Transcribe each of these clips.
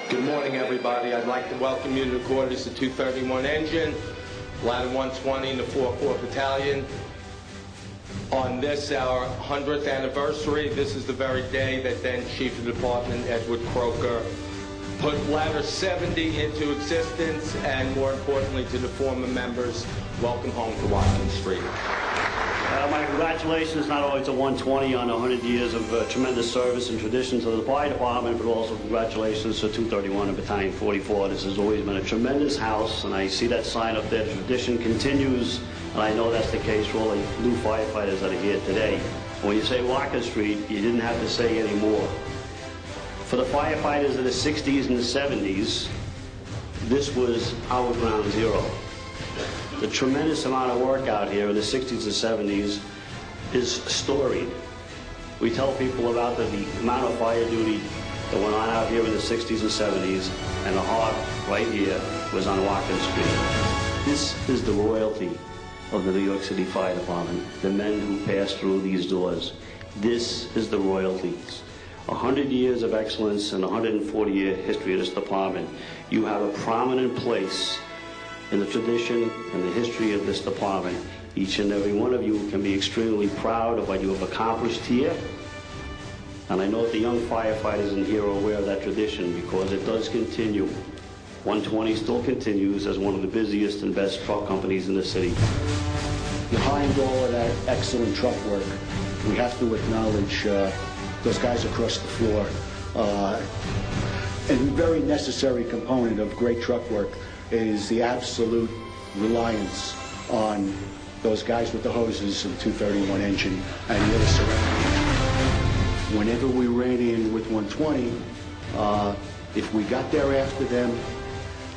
Good morning, everybody. I'd like to welcome you to the quarters of 231 Engine, L120 and the 4-4 Battalion. On this, our 100th anniversary, this is the very day that then Chief of the Department, Edward Croker, put Ladder 70 into existence, and more importantly to the former members, welcome home to Watkins Street. My congratulations not only to 120 on 100 years of tremendous service and tradition to the fire department, but also congratulations to 231 and Battalion 44. This has always been a tremendous house, and I see that sign up there. The tradition continues, and I know that's the case for all the new firefighters that are here today. When you say Watkins Street, you didn't have to say any more. For the firefighters of the 60s and the 70s, this was our ground zero. The tremendous amount of work out here in the 60s and 70s is storied. We tell people about the amount of fire duty that went on out here in the 60s and 70s, and the heart right here was on Watkins Street. This is the royalty of the New York City Fire Department, the men who passed through these doors. This is the royalty. 100 years of excellence and 140-year history of this department. You have a prominent place in the tradition and the history of this department. Each and every one of you can be extremely proud of what you have accomplished here. And I know that the young firefighters in here are aware of that tradition, because it does continue. 120 still continues as one of the busiest and best truck companies in the city. Behind all of that excellent truck work, we have to acknowledge those guys across the floor. And a very necessary component of great truck work is the absolute reliance on those guys with the hoses of 231 Engine and the other surroundings. Whenever we ran in with 120, if we got there after them,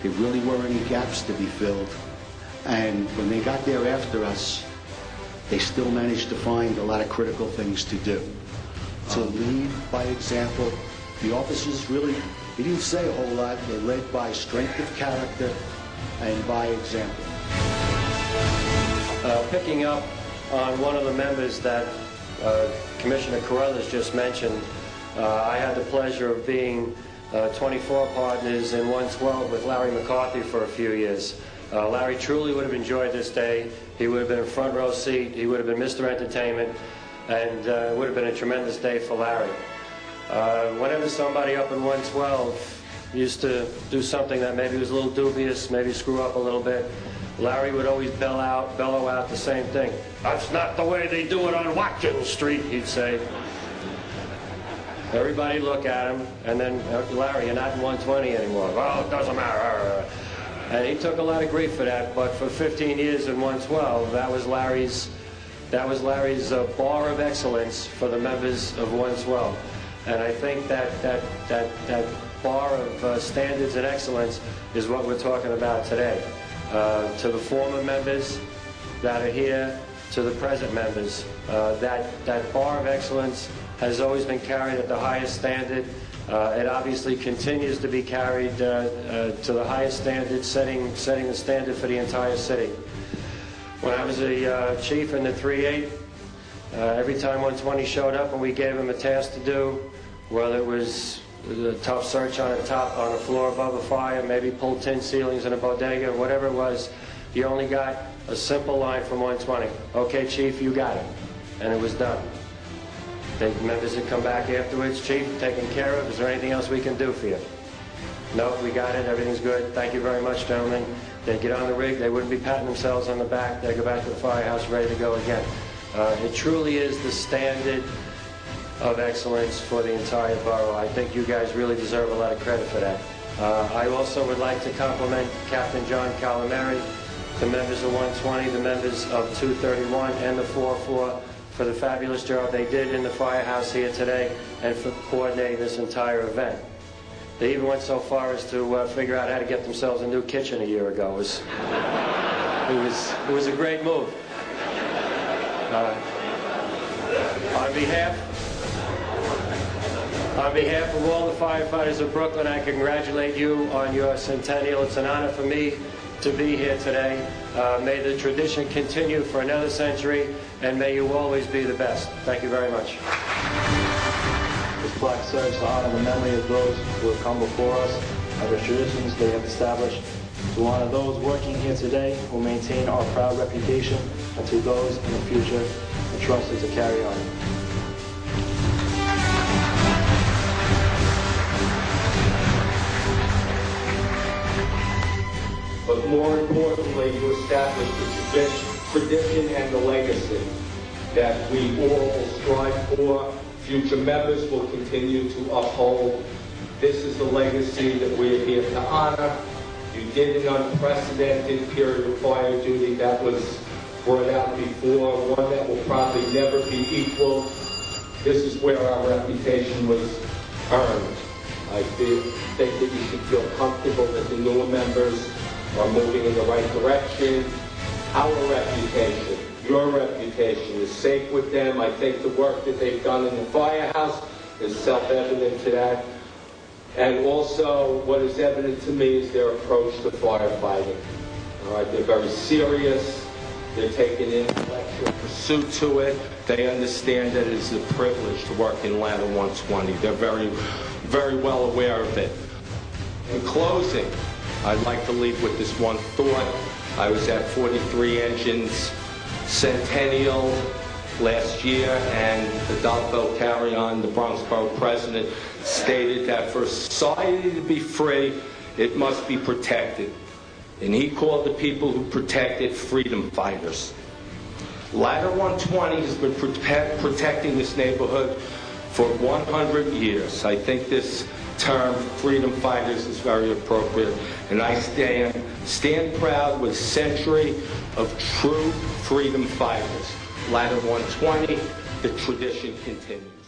there really weren't any gaps to be filled. And when they got there after us, they still managed to find a lot of critical things to do. To lead by example, the officers really, they didn't say a whole lot. They led by strength of character and by example. Picking up on one of the members that Commissioner Carruthers just mentioned, I had the pleasure of being 24 partners in 112 with Larry McCarthy for a few years. Larry truly would have enjoyed this day. He would have been a front row seat. He would have been Mr. Entertainment, and it would have been a tremendous day for Larry. Whenever somebody up in 112 used to do something that maybe was a little dubious, maybe screw up a little bit, Larry would always bellow out the same thing. "That's not the way they do it on Watkins Street," he'd say. Everybody look at him, and then, "Larry, you're not in 120 anymore." "Well, it doesn't matter." And he took a lot of grief for that, but for 15 years in 112, that was Larry's bar of excellence for the members of 112. And I think that bar of standards and excellence is what we're talking about today. To the former members that are here, to the present members, that bar of excellence has always been carried at the highest standard. It obviously continues to be carried to the highest standard, setting the standard for the entire city. When I was a chief in the 3-8, every time 120 showed up and we gave him a task to do, whether it was a tough search on the floor above a fire, maybe pull tin ceilings in a bodega, whatever it was, you only got a simple line from 120. "Okay, Chief, you got it." And it was done. The members would come back afterwards. "Chief, taken care of. Is there anything else we can do for you?" "No, we got it. Everything's good. Thank you very much, gentlemen." They'd get on the rig. They wouldn't be patting themselves on the back. They'd go back to the firehouse ready to go again. It truly is the standard of excellence for the entire borough. I think you guys really deserve a lot of credit for that. I also would like to compliment Captain John Calamari, the members of 120, the members of 231 and the 4-4 for the fabulous job they did in the firehouse here today and for coordinating this entire event. They even went so far as to figure out how to get themselves a new kitchen a year ago. It was a great move. On behalf of all the firefighters of Brooklyn, I congratulate you on your centennial. It's an honor for me to be here today. May the tradition continue for another century, and may you always be the best. Thank you very much. plaque serves to honor the memory of those who have come before us and the traditions they have established. To honor those working here today who maintain our proud reputation, and to those in the future entrusted to carry on. But more importantly, you establish the tradition and the legacy that we all will strive for. Future members will continue to uphold. This is the legacy that we are here to honor. You did an unprecedented period of fire duty that was brought out before, one that will probably never be equal. This is where our reputation was earned. I think that you should feel comfortable that the newer members are moving in the right direction. Our reputation, your reputation is safe with them. I think the work that they've done in the firehouse is self-evident to that. And also, what is evident to me is their approach to firefighting. All right, they're very serious. They're taking intellectual pursuit to it. They understand that it is a privilege to work in Ladder 120. They're very, very well aware of it. In closing, I'd like to leave with this one thought. I was at 43 Engines Centennial last year, and the Dolphin Carry-On, the Bronx Borough president, stated that for society to be free, it must be protected. And he called the people who protect it freedom fighters. Ladder 120 has been protecting this neighborhood for 100 years. I think this term, freedom fighters, is very appropriate. And I stand proud with a century of true freedom fighters. Ladder 120, the tradition continues.